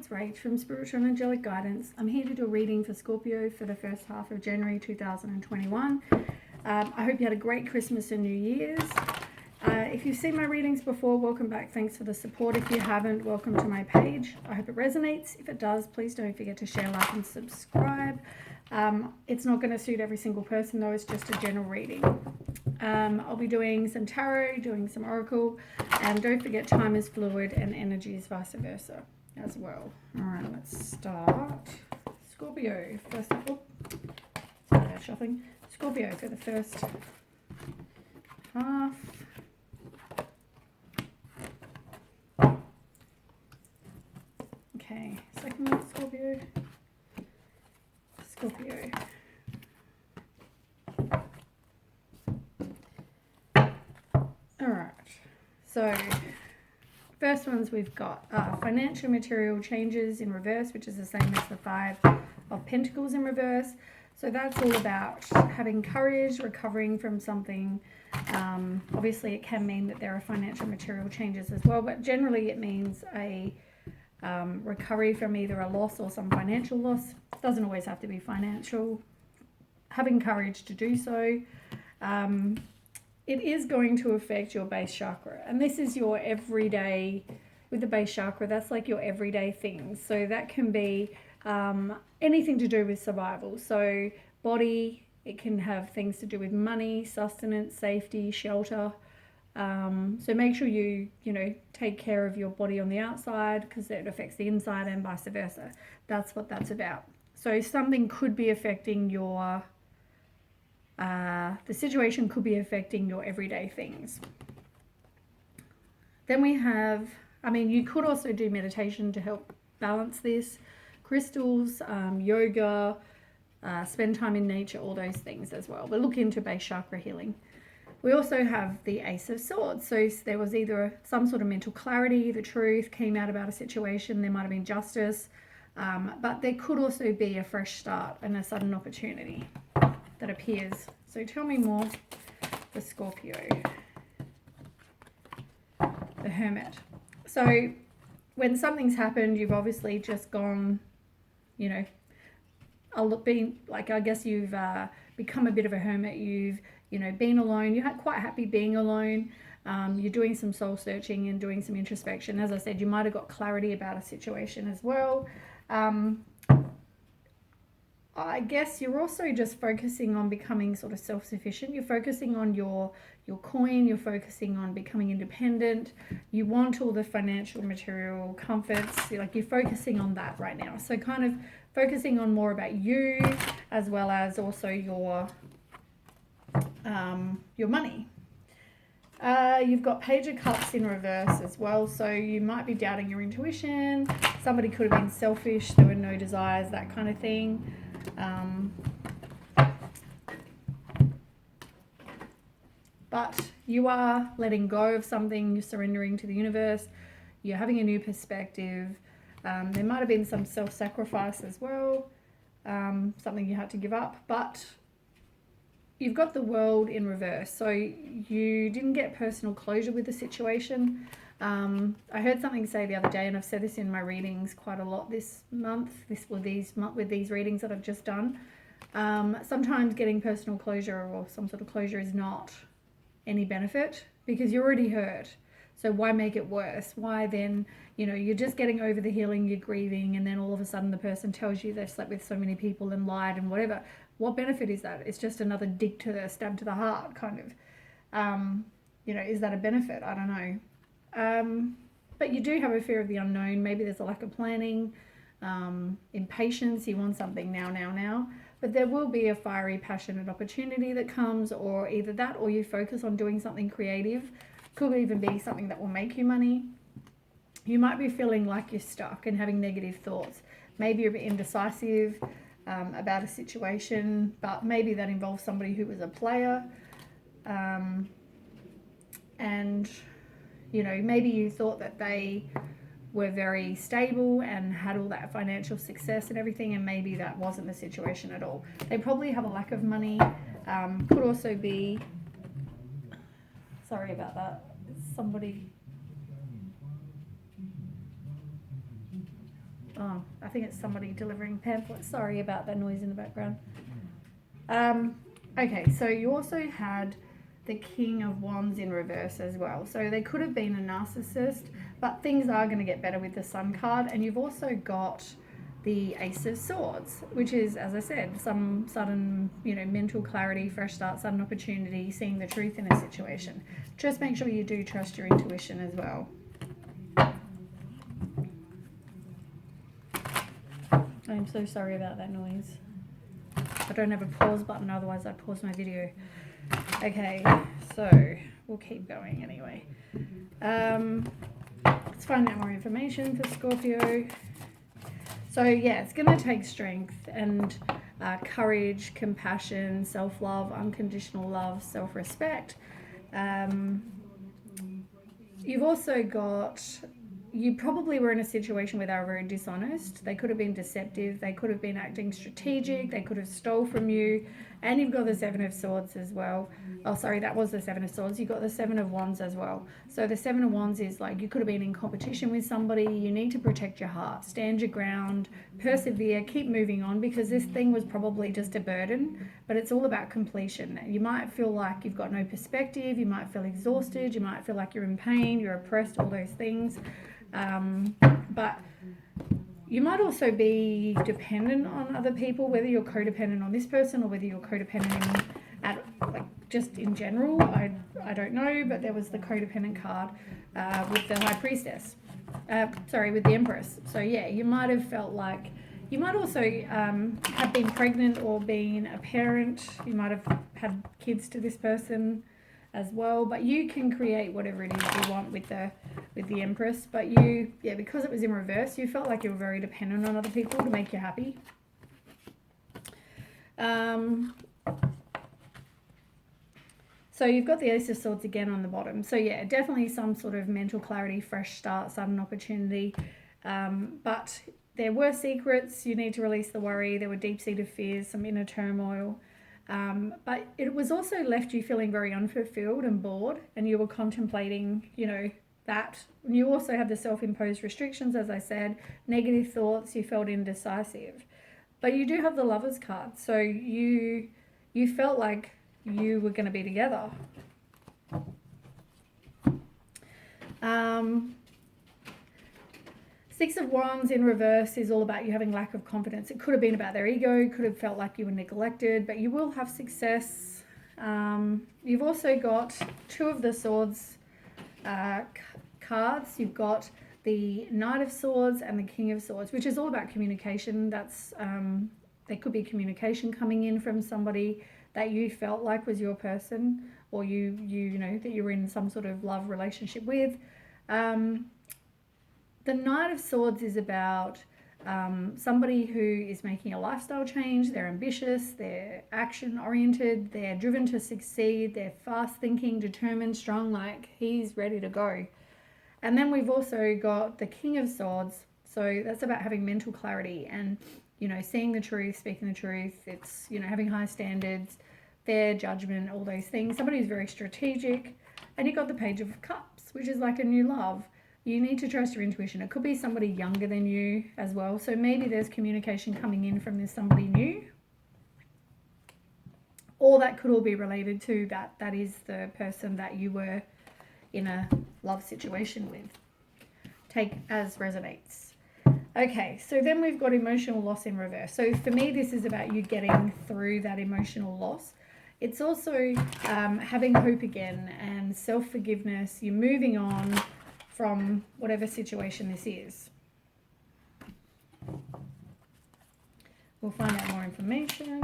it's Rach from Spiritual and Angelic Guidance. I'm here to do a reading for Scorpio for the first half of January 2021. I hope you had a great Christmas and New Year's. If you've seen my readings before, welcome back. Thanks for the support. If you haven't, welcome to my page. I hope it resonates. If it does, please don't forget to share, like, and subscribe. It's not going to suit every single person, though. It's just a general reading. I'll be doing some tarot, doing some oracle, and don't forget time is fluid and energy is vice versa as well. All right, let's start. Scorpio, first of all. Sorry about shuffling. Scorpio for the first half. Okay, second one, Scorpio. Scorpio. Alright, so first ones we've got financial material changes in reverse, which is the same as the Five of Pentacles in reverse. So that's all about having courage, recovering from something. Obviously it can mean that there are financial material changes as well, but generally it means a recovery from either a loss or some financial loss. It doesn't always have to be financial. Having courage to do so. It is going to affect your base chakra, and this is your everyday, with the base chakra, that's like your everyday things. So that can be anything to do with survival. So body, it can have things to do with money, sustenance, safety, shelter. So make sure you take care of your body on the outside, because it affects the inside and vice versa. That's what that's about. So something could be affecting your the situation could be affecting your everyday things. Then we have, you could also do meditation to help balance this. Crystals, yoga, spend time in nature, all those things as well. But look into base chakra healing. We also have the Ace of Swords. So there was either some sort of mental clarity, the truth came out about a situation, there might have been justice, but there could also be a fresh start and a sudden opportunity that appears. So tell me more for Scorpio. The Hermit. So when something's happened, you've obviously just gone, I guess you've become a bit of a hermit. You've, been alone. You're quite happy being alone. You're doing some soul searching and doing some introspection. As I said, you might have got clarity about a situation as well. I guess you're also just focusing on becoming sort of self-sufficient. You're focusing on your coin. You're focusing on becoming independent. You want all the financial material comforts. You're focusing on that right now. So kind of focusing on more about you, as well as also your money. You've got Page of Cups in reverse as well, so you might be doubting your intuition. Somebody could have been selfish, there were no desires, that kind of thing. But you are letting go of something, you're surrendering to the universe, you're having a new perspective. There might have been some self-sacrifice as well, something you had to give up, but you've got the World in reverse, so you didn't get personal closure with the situation. I heard something say the other day, and I've said this in my readings quite a lot this month, with these readings that I've just done. Sometimes getting personal closure or some sort of closure is not any benefit, because you're already hurt. So why make it worse? Why then, you're just getting over the healing, you're grieving, and then all of a sudden the person tells you they've slept with so many people and lied and whatever. What benefit is that? It's just another stab to the heart, kind of. Is that a benefit? I don't know. But you do have a fear of the unknown. Maybe there's a lack of planning, impatience. You want something now. But there will be a fiery, passionate opportunity that comes, or either that, or you focus on doing something creative. Could even be something that will make you money. You might be feeling like you're stuck and having negative thoughts. Maybe you're a bit indecisive about a situation, but maybe that involves somebody who was a player. And maybe you thought that they were very stable and had all that financial success and everything, and maybe that wasn't the situation at all. They probably have a lack of money. Could also be, sorry about that, somebody, Oh, I think it's somebody delivering pamphlets. Sorry about that noise in the background. Okay, so you also had the King of Wands in reverse as well. So they could have been a narcissist, but things are going to get better with the Sun card. And you've also got the Ace of Swords, which is, as I said, some sudden, mental clarity, fresh start, sudden opportunity, seeing the truth in a situation. Just make sure you do trust your intuition as well. I'm so sorry about that noise. I don't have a pause button, otherwise I'd pause my video. Okay, so we'll keep going anyway. Let's find out more information for Scorpio. So yeah, it's going to take strength and courage, compassion, self-love, unconditional love, self-respect. You've also got, you probably were in a situation where they were very dishonest. They could have been deceptive. They could have been acting strategic. They could have stole from you. And you've got the Seven of Swords as well. Oh, sorry, that was the Seven of Swords. You've got the Seven of Wands as well. So the Seven of Wands is like you could have been in competition with somebody. You need to protect your heart. Stand your ground. Persevere. Keep moving on, because this thing was probably just a burden. But it's all about completion. You might feel like you've got no perspective. You might feel exhausted. You might feel like you're in pain. You're oppressed. All those things. But you might also be dependent on other people, whether you're codependent on this person or whether you're codependent just in general. I don't know, but there was the codependent card with the High Priestess. With the Empress. So yeah, you might have felt like, you might also have been pregnant or been a parent. You might have had kids to this person as well, but you can create whatever it is you want with the Empress. But because it was in reverse, you felt like you were very dependent on other people to make you happy. So you've got the Ace of Swords again on the bottom. So yeah, definitely some sort of mental clarity, fresh start, sudden opportunity. But there were secrets. You need to release the worry. There were deep-seated fears, some inner turmoil. But it was also left you feeling very unfulfilled and bored, and you were contemplating, that. You also had the self-imposed restrictions, as I said, negative thoughts, you felt indecisive. But you do have the Lovers card, so you felt like you were going to be together. Six of Wands in reverse is all about you having lack of confidence. It could have been about their ego, could have felt like you were neglected, but you will have success. You've also got Two of the Swords cards. You've got the Knight of Swords and the King of Swords, which is all about communication. That's there could be communication coming in from somebody that you felt like was your person, or you that you were in some sort of love relationship with. The Knight of Swords is about somebody who is making a lifestyle change. They're ambitious, they're action-oriented, they're driven to succeed, they're fast-thinking, determined, strong, like he's ready to go. And then we've also got the King of Swords. So that's about having mental clarity and, seeing the truth, speaking the truth. It's, having high standards, fair judgment, all those things. Somebody who's very strategic. And you've got the Page of Cups, which is like a new love. You need to trust your intuition. It could be somebody younger than you as well. So maybe there's communication coming in from this somebody new. Or that could all be related to that is the person that you were in a love situation with. Take as resonates. Okay, so then we've got emotional loss in reverse. So for me, this is about you getting through that emotional loss. It's also having hope again and self-forgiveness. You're moving on from whatever situation this is. We'll find out more information.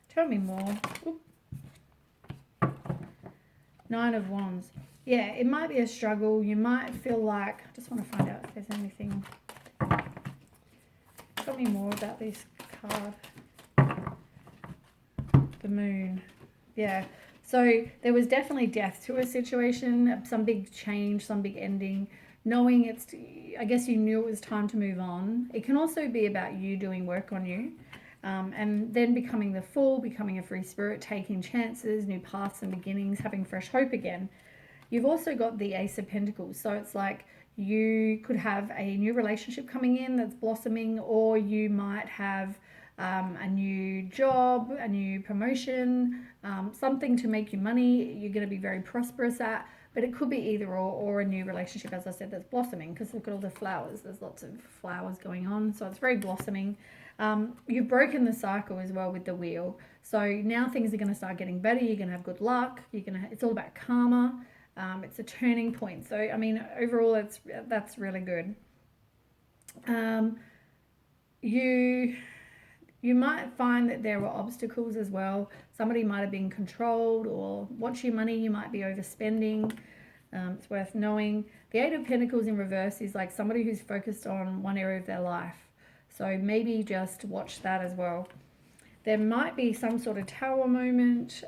Tell me more. Oop. Nine of Wands. Yeah, it might be a struggle. You might feel like, I just want to find out if there's anything. Tell me more about this card. The Moon. Yeah. So there was definitely death to a situation, some big change, some big ending, knowing I guess you knew it was time to move on. It can also be about you doing work on you, and then becoming the Fool, becoming a free spirit, taking chances, new paths and beginnings, having fresh hope again. You've also got the Ace of Pentacles. So it's like you could have a new relationship coming in that's blossoming, or you might have a new job, a new promotion, something to make you money you're going to be very prosperous at. But it could be either or a new relationship, as I said, that's blossoming, because look at all the flowers. There's lots of flowers going on, so it's very blossoming. You've broken the cycle as well with the wheel. So now things are going to start getting better. You're going to have good luck. It's all about karma. It's a turning point. So, I mean, overall, that's really good. You might find that there were obstacles as well. Somebody might have been controlled, or watch your money, you might be overspending. It's worth knowing. The Eight of Pentacles in reverse is like somebody who's focused on one area of their life. So maybe just watch that as well. There might be some sort of tower moment,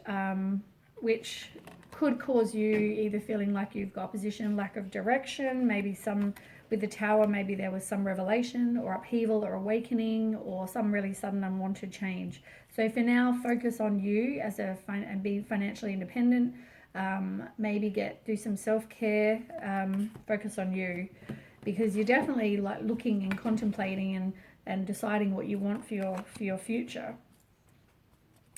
which could cause you either feeling like you've got opposition, lack of direction, maybe with the tower, maybe there was some revelation or upheaval or awakening or some really sudden unwanted change. So for now, focus on you and be financially independent. Maybe do some self-care, focus on you, because you're definitely like looking and contemplating and deciding what you want for your future,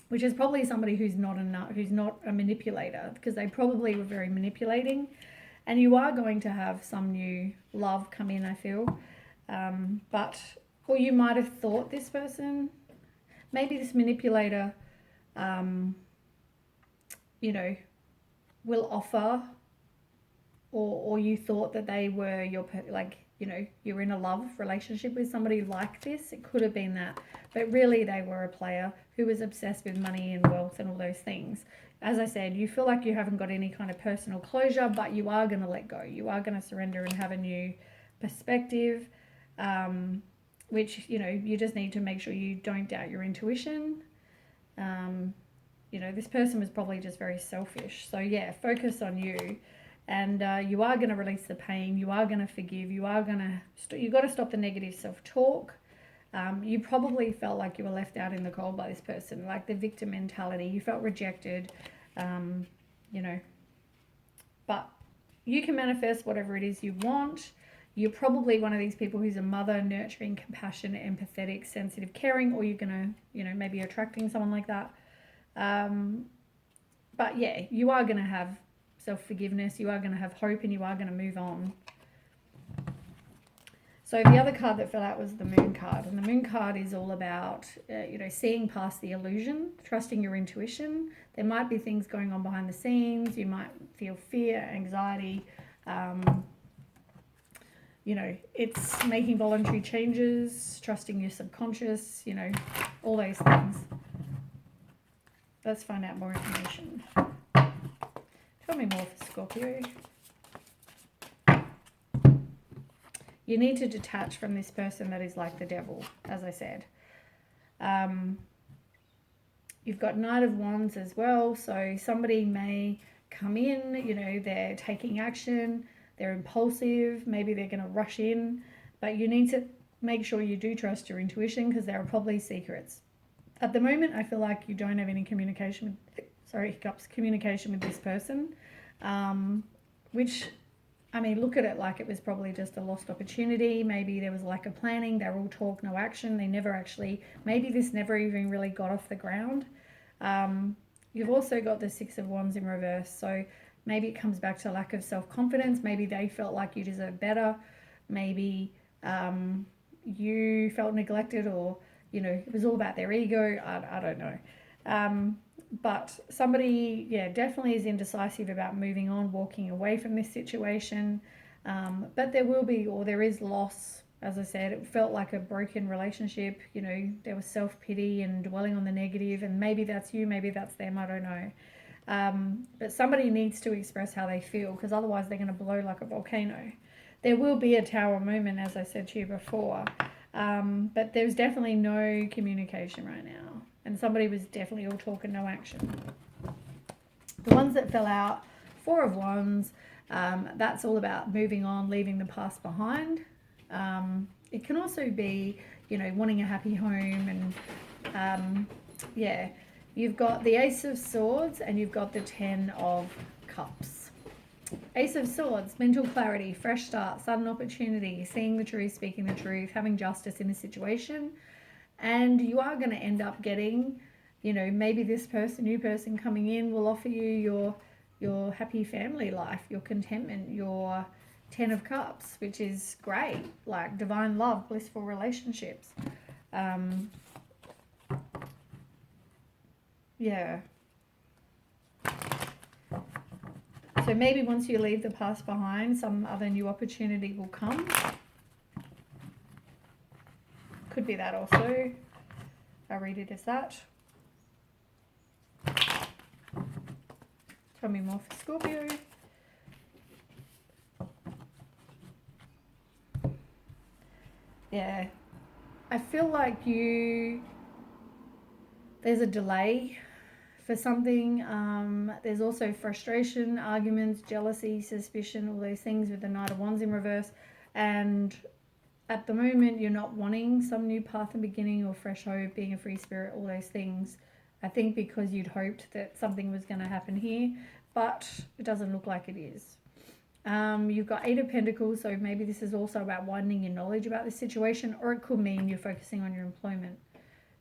which is probably somebody who's not a manipulator, because they probably were very manipulating. And you are going to have some new love come in, I feel. Or you might have thought this person, maybe this manipulator, will offer, or you thought that they were you're in a love relationship with somebody like this. It could have been that. But really they were a player who was obsessed with money and wealth and all those things. As I said, you feel like you haven't got any kind of personal closure, but you are going to let go. You are going to surrender and have a new perspective, which, you just need to make sure you don't doubt your intuition. This person was probably just very selfish. So, yeah, focus on you. And you are going to release the pain. You are going to forgive. You've got to stop the negative self-talk. You probably felt like you were left out in the cold by this person, like the victim mentality. You felt rejected, but you can manifest whatever it is you want. You're probably one of these people who's a mother, nurturing, compassionate, empathetic, sensitive, caring, or you're going to, maybe attracting someone like that. But yeah, you are going to have self-forgiveness, you are going to have hope, and you are going to move on. So the other card that fell out was the Moon card. And the Moon card is all about, seeing past the illusion, trusting your intuition. There might be things going on behind the scenes. You might feel fear, anxiety. It's making voluntary changes, trusting your subconscious, all those things. Let's find out more information. Tell me more for Scorpio. You need to detach from this person that is like the devil, as I said. You've got Knight of Wands as well. So somebody may come in, they're taking action, they're impulsive, maybe they're going to rush in. But you need to make sure you do trust your intuition, because there are probably secrets. At the moment, I feel like you don't have any communication with this person, which... look at it like it was probably just a lost opportunity. Maybe there was a lack of planning. They were all talk, no action. Maybe this never even really got off the ground. You've also got the Six of Wands in reverse. So maybe it comes back to lack of self-confidence. Maybe they felt like you deserve better. Maybe you felt neglected, or, it was all about their ego. I don't know. But somebody, definitely is indecisive about moving on, walking away from this situation. But there is loss. As I said, it felt like a broken relationship. There was self-pity and dwelling on the negative, and maybe that's you, maybe that's them, I don't know. But somebody needs to express how they feel, because otherwise they're going to blow like a volcano. There will be a tower moment, as I said to you before. But there's definitely no communication right now. And somebody was definitely all talk and no action. The ones that fell out, Four of Wands, that's all about moving on, leaving the past behind. It can also be, wanting a happy home. And you've got the Ace of Swords and you've got the Ten of Cups. Ace of Swords, mental clarity, fresh start, sudden opportunity, seeing the truth, speaking the truth, having justice in a situation. And you are going to end up getting, you know, maybe this person, new person coming in will offer you your happy family life, your contentment, your 10 of Cups, which is great, like divine love, blissful relationships. Yeah. So maybe once you leave the past behind, some other new opportunity will come. Could be that also. I'll read it as that. Tell me more for Scorpio. Yeah. I feel like there's a delay for something. There's also frustration, arguments, jealousy, suspicion, all those things with the Knight of Wands in reverse. And at the moment, you're not wanting some new path and beginning or fresh hope, being a free spirit, all those things. I think because you'd hoped that something was going to happen here, but it doesn't look like it is. You've got 8 of Pentacles, so maybe this is also about widening your knowledge about this situation, or it could mean you're focusing on your employment.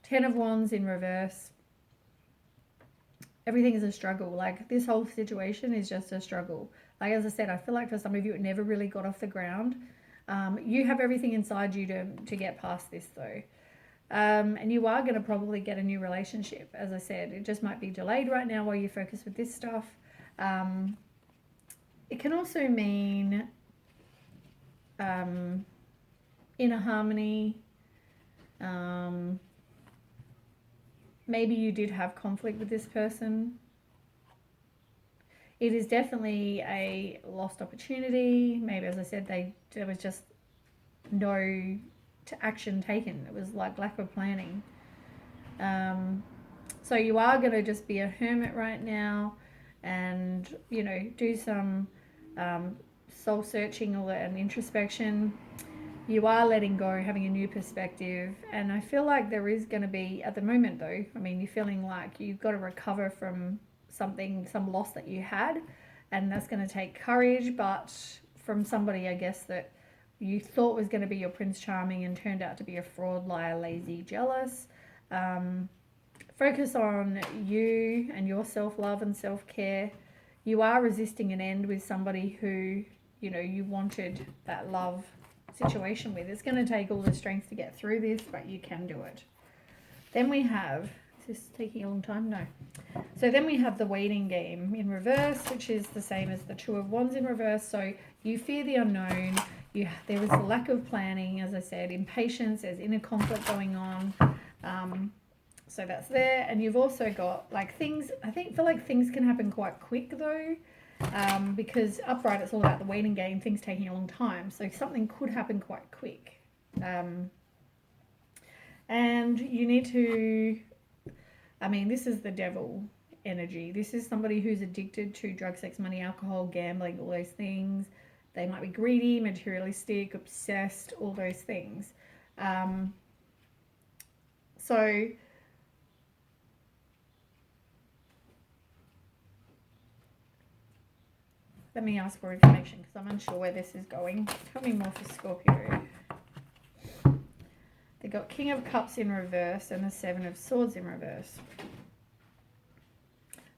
10 of Wands in reverse. Everything is a struggle. Like, this whole situation is just a struggle. Like, as I said, I feel like for some of you, it never really got off the ground. You have everything inside you to get past this, though. And you are going to probably get a new relationship. As I said, it just might be delayed right now while you focus with this stuff. It can also mean inner harmony. Maybe you did have conflict with this person. It is definitely a lost opportunity. Maybe, as I said, there was just no action taken. It was like lack of planning. So you are going to just be a hermit right now and, you know, do some soul searching and introspection. You are letting go, having a new perspective. And I feel like there is going to be, at the moment though, I mean, you're feeling like you've got to recover from something, some loss that you had. And that's going to take courage, but from somebody, I guess, that you thought was going to be your Prince Charming and turned out to be a fraud, liar, lazy, jealous. Focus on you and your self-love and self-care. You are resisting an end with somebody who, you know, you wanted that love situation with. It's going to take all the strength to get through this, but you can do it. Then we have, is this taking a long time? No. So then we have the waiting game in reverse, which is the same as the 2 of Wands in reverse. So you fear the unknown. There is a lack of planning, as I said, impatience, there's inner conflict going on. So that's there. And you've also got like things, feel like things can happen quite quick though. Because upright, it's all about the waiting game, things taking a long time. So something could happen quite quick. And you need to, this is the devil energy. This is somebody who's addicted to drug, sex, money, alcohol, gambling, all those things. They might be greedy, materialistic, obsessed, all those things. So let me ask for information because I'm unsure where this is going. Tell me more for Scorpio. They got King of Cups in reverse and the 7 of Swords in reverse.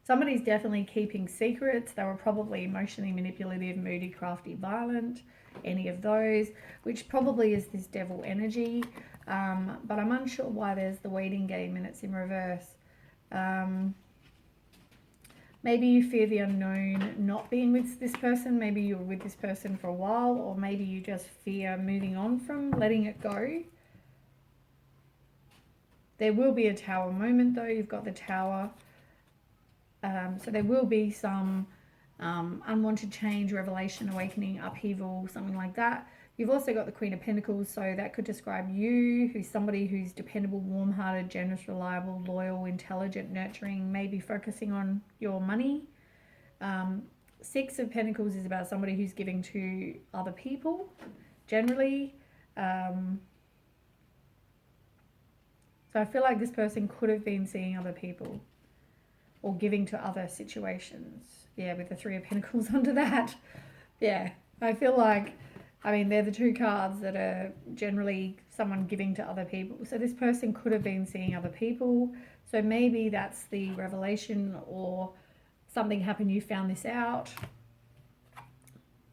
Somebody's definitely keeping secrets. They were probably emotionally manipulative, moody, crafty, violent, any of those, which probably is this devil energy. But I'm unsure why there's the waiting game and it's in reverse. Maybe you fear the unknown not being with this person. Maybe you were with this person for a while, or maybe you just fear moving on from letting it go. There will be a Tower moment though. You've got the Tower. So there will be some unwanted change, revelation, awakening, upheaval, something like that. You've also got the Queen of Pentacles, so that could describe you, who's somebody who's dependable, warm-hearted, generous, reliable, loyal, intelligent, nurturing, maybe focusing on your money. 6 of Pentacles is about somebody who's giving to other people, generally. So I feel like this person could have been seeing other people. or giving to other situations. Yeah, with the Three of Pentacles under that. Yeah, I feel like, I mean, they're the two cards that are generally someone giving to other people. So this person could have been seeing other people. So maybe that's the revelation, or something happened, you found this out.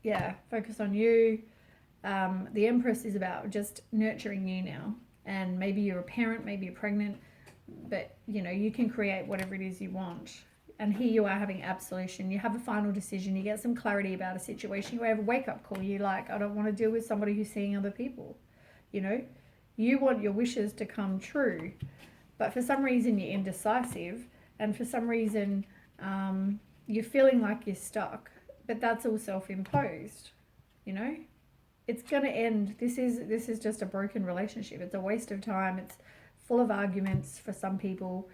Yeah, focus on you. The Empress is about just nurturing you now. And maybe you're a parent, maybe you're pregnant, but you know, you can create whatever it is you want. And here you are having absolution. You have a final decision. You get some clarity about a situation. You have a wake-up call. You're like, I don't want to deal with somebody who's seeing other people. You know, you want your wishes to come true, but for some reason you're indecisive, and for some reason you're feeling like you're stuck. But that's all self-imposed. You know, it's going to end. This is just a broken relationship. It's a waste of time. It's full of arguments for some people.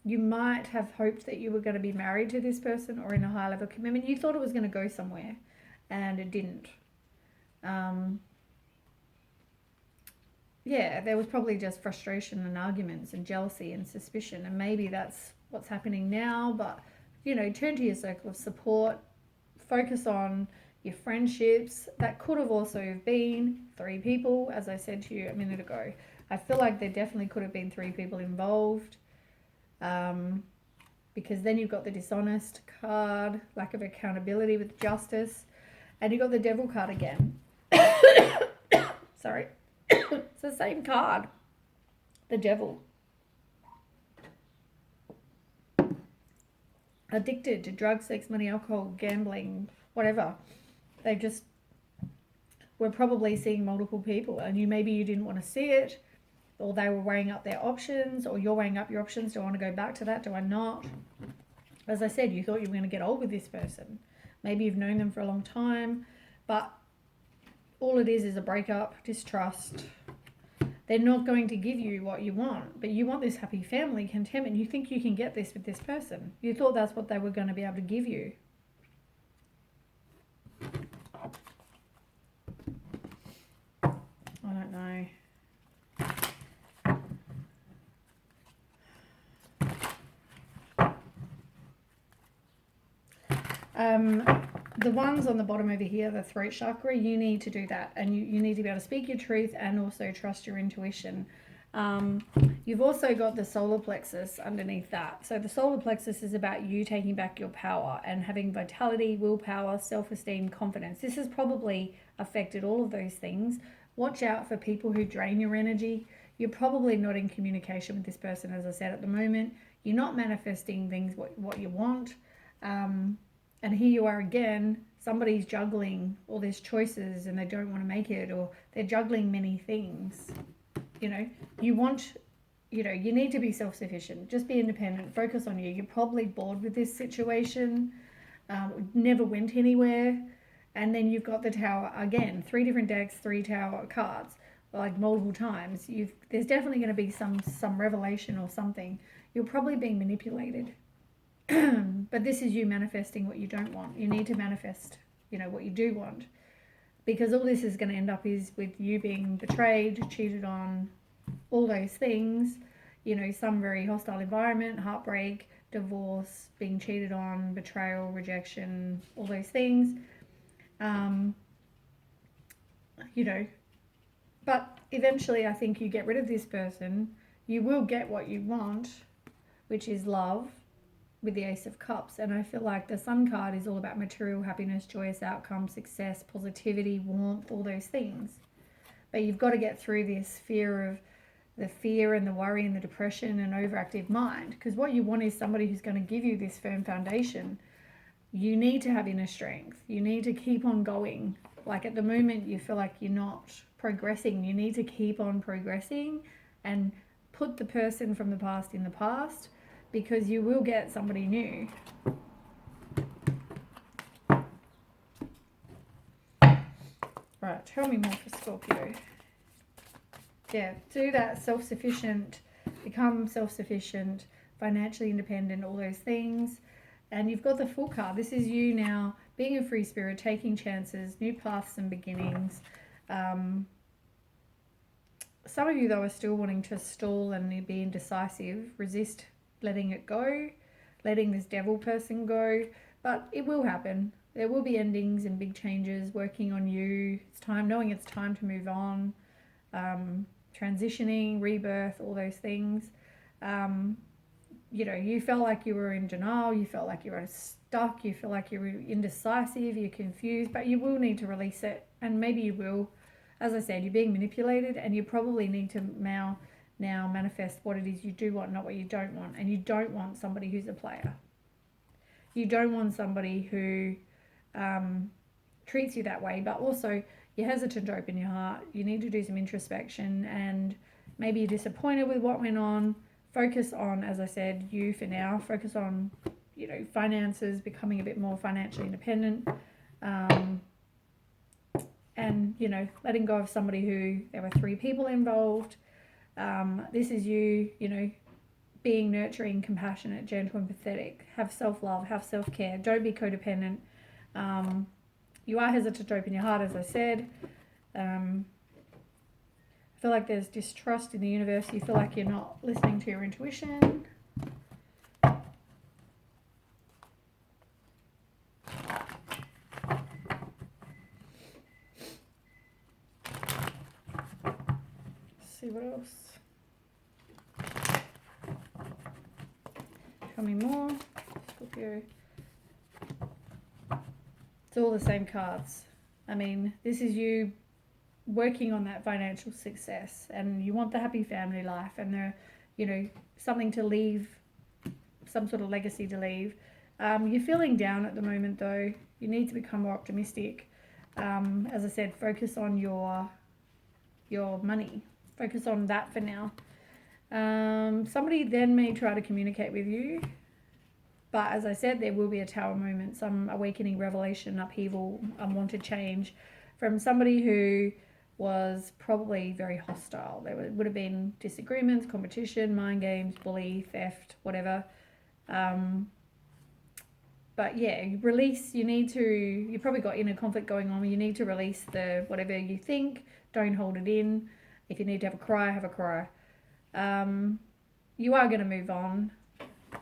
You might have hoped that you were going to be married to this person or in a high level commitment. You thought it was going to go somewhere, and it didn't. Yeah, there was probably just frustration and arguments and jealousy and suspicion, and maybe that's what's happening now. But, you know, turn to your circle of support, focus on your friendships. That could have also been 3 people, as I said to you a minute ago. I feel like there definitely could have been 3 people involved. Because then you've got the dishonest card, lack of accountability with justice, and you've got the Devil card again. Sorry. It's the same card. The Devil. Addicted to drugs, sex, money, alcohol, gambling, whatever. They just were probably seeing multiple people, and maybe you didn't want to see it, or they were weighing up their options, or you're weighing up your options. Do I want to go back to that? Do I not? As I said, you thought you were going to get old with this person. Maybe you've known them for a long time, but all it is a breakup, distrust. They're not going to give you what you want, but you want this happy family, contentment. You think you can get this with this person. You thought that's what they were going to be able to give you. I don't know. The ones on the bottom over here, the throat chakra, you need to do that, and you need to be able to speak your truth and also trust your intuition. You've also got the solar plexus underneath that. So the solar plexus is about you taking back your power and having vitality, willpower, self-esteem, confidence. This has probably affected all of those things. Watch out for people who drain your energy. You're probably not in communication with this person, as I said, at the moment. You're not manifesting things what you want. And here you are again, somebody's juggling all these choices and they don't want to make it, or they're juggling many things. You know, you need to be self-sufficient. Just be independent. Focus on you. You're probably bored with this situation. Never went anywhere. And then you've got the Tower again. 3 different decks, 3 Tower cards, like multiple times. There's definitely going to be some revelation or something. You're probably being manipulated. But this is you manifesting what you don't want. You need to manifest, what you do want. Because all this is going to end up is with you being betrayed, cheated on, all those things. Some very hostile environment, heartbreak, divorce, being cheated on, betrayal, rejection, all those things. But eventually I think you get rid of this person. You will get what you want, which is love, with the Ace of Cups. And I feel like the Sun card is all about material happiness, joyous outcome, success, positivity, warmth, all those things. But you've got to get through this fear and the worry and the depression and overactive mind, because what you want is somebody who's going to give you this firm foundation. You need to have inner strength. You need to keep on going. Like at the moment you feel like you're not progressing. You need to keep on progressing and put the person from the past in the past, because you will get somebody new. Right, tell me more for Scorpio. Yeah, do that self-sufficient, become self-sufficient, financially independent, all those things. And you've got the Fool card. This is you now being a free spirit, taking chances, new paths and beginnings. Some of you, though, are still wanting to stall and be indecisive, resist letting it go. letting this devil person go, but it will happen. There will be endings and big changes working on you. It's time, knowing it's time to move on, transitioning, rebirth, all those things. You know, you felt like you were in denial, you felt like you were stuck, you feel like you're indecisive, you're confused, but you will need to release it, and maybe you will. As I said, you're being manipulated, and you probably need to now manifest what it is you do want, not what you don't want. And you don't want somebody who's a player. You don't want somebody who treats you that way, but also you're hesitant to open your heart. You need to do some introspection, and maybe you're disappointed with what went on. Focus on, as I said, you for now. Focus on, you know, finances, becoming a bit more financially independent, and, you know, letting go of somebody who, there were 3 people involved. This is you, you know, being nurturing, compassionate, gentle and pathetic. Have self-love, have self-care. Don't be codependent. You are hesitant to open your heart, as I said. I feel like there's distrust in the universe. You feel like you're not listening to your intuition. See what else. Tell me more, Scorpio. It's all the same cards. I mean, this is you working on that financial success, and you want the happy family life, and the, you know, something to leave, some sort of legacy to leave. You're feeling down at the moment, though. You need to become more optimistic. As I said, focus on your money. Focus on that for now. Somebody then may try to communicate with you, but as I said, there will be a tower moment, some awakening, revelation, upheaval, unwanted change from somebody who was probably very hostile. There would have been disagreements, competition, mind games, bully, theft, whatever. But yeah, release, you probably got inner conflict going on. You need to release the whatever you think. Don't hold it in. If you need to have a cry, have a cry. You are going to move on.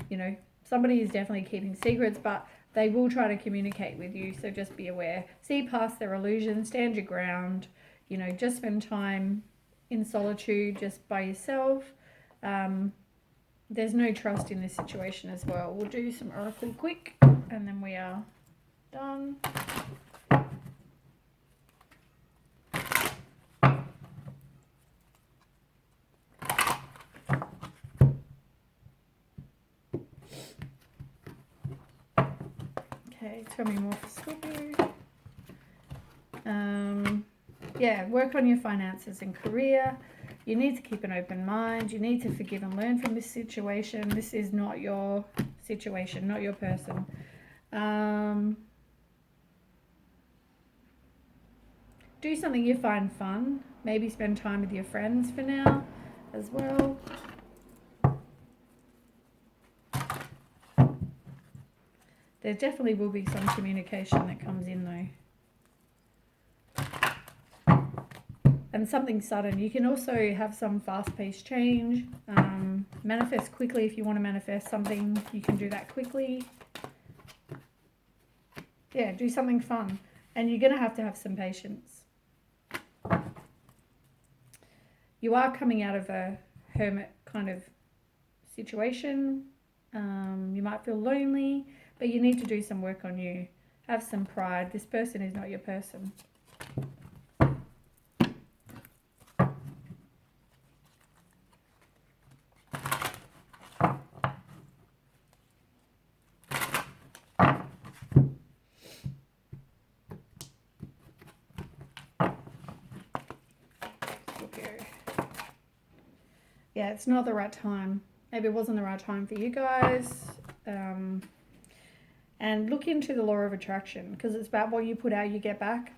You know, somebody is definitely keeping secrets, but they will try to communicate with you. So just be aware. See past their illusions, stand your ground. You know, just spend time in solitude, just by yourself. There's no trust in this situation as well. We'll do some oracle quick, and then we are done. Okay, tell me more for Scorpio. Yeah, work on your finances and career. You need to keep an open mind. You need to forgive and learn from this situation. This is not your situation, not your person. Do something you find fun. Maybe spend time with your friends for now as well. There definitely will be some communication that comes in though. And something sudden. You can also have some fast-paced change. Manifest quickly if you want to manifest something. You can do that quickly. Yeah, do something fun. And you're going to have some patience. You are coming out of a hermit kind of situation. You might feel lonely, but you need to do some work on you. Have some pride. This person is not your person. Yeah, it's not the right time. Maybe it wasn't the right time for you guys. And look into the law of attraction, because it's about what you put out, you get back.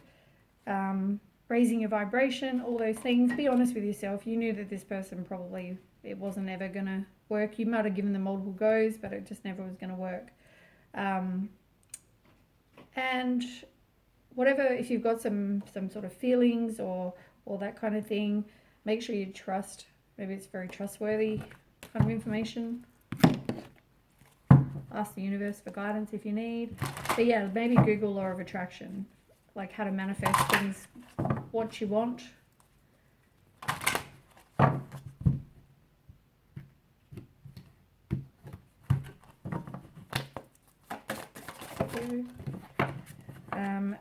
Raising your vibration, all those things. Be honest with yourself. You knew that this person probably, it wasn't ever going to work. You might have given them multiple goes, but it just never was going to work. And whatever, if you've got some sort of feelings or that kind of thing, make sure you trust. Maybe it's very trustworthy kind of information. ask the universe for guidance if you need. But yeah, maybe Google Law of Attraction, like how to manifest things, what you want.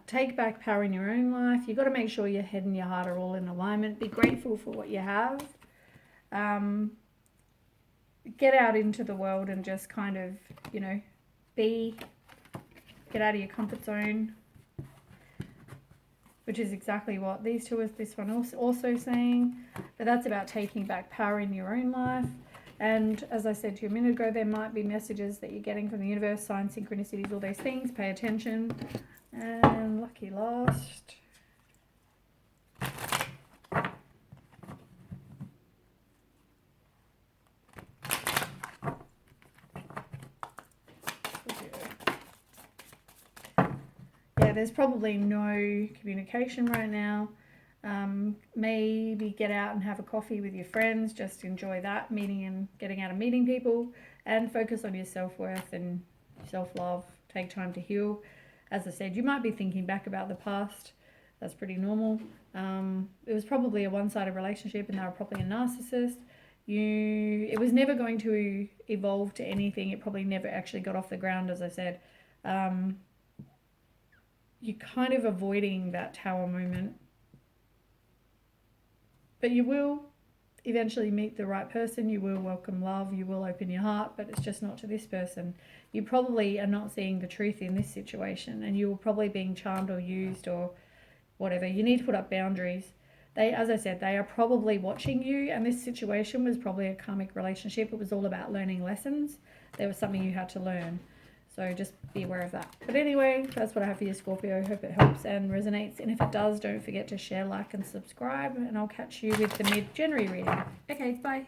Take back power in your own life. You've got to make sure your head and your heart are all in alignment. Be grateful for what you have. Get out into the world and just kind of, you know, get out of your comfort zone, which is exactly what these two is this one also saying. But that's about taking back power in your own life. And as I said to you a minute ago, there might be messages that you're getting from the universe, signs, synchronicities, all those things. Pay attention. And lucky last. Yeah, there's probably no communication right now. Maybe get out and have a coffee with your friends. Just enjoy that, meeting and getting out and meeting people, and focus on your self-worth and self-love. Take time to heal. As I said, you might be thinking back about the past. That's pretty normal. It was probably a one-sided relationship and they were probably a narcissist. It was never going to evolve to anything. It probably never actually got off the ground, as I said. You're kind of avoiding that tower moment. But you will eventually meet the right person. You will welcome love. You will open your heart, but it's just not to this person. You probably are not seeing the truth in this situation, and you were probably being charmed or used or whatever. You need to put up boundaries. As I said, they are probably watching you, and this situation was probably a karmic relationship. It was all about learning lessons. There was something you had to learn. So just be aware of that. But anyway, that's what I have for you, Scorpio. Hope it helps and resonates. And if it does, don't forget to share, like, and subscribe. And I'll catch you with the mid-January reading. Okay, bye.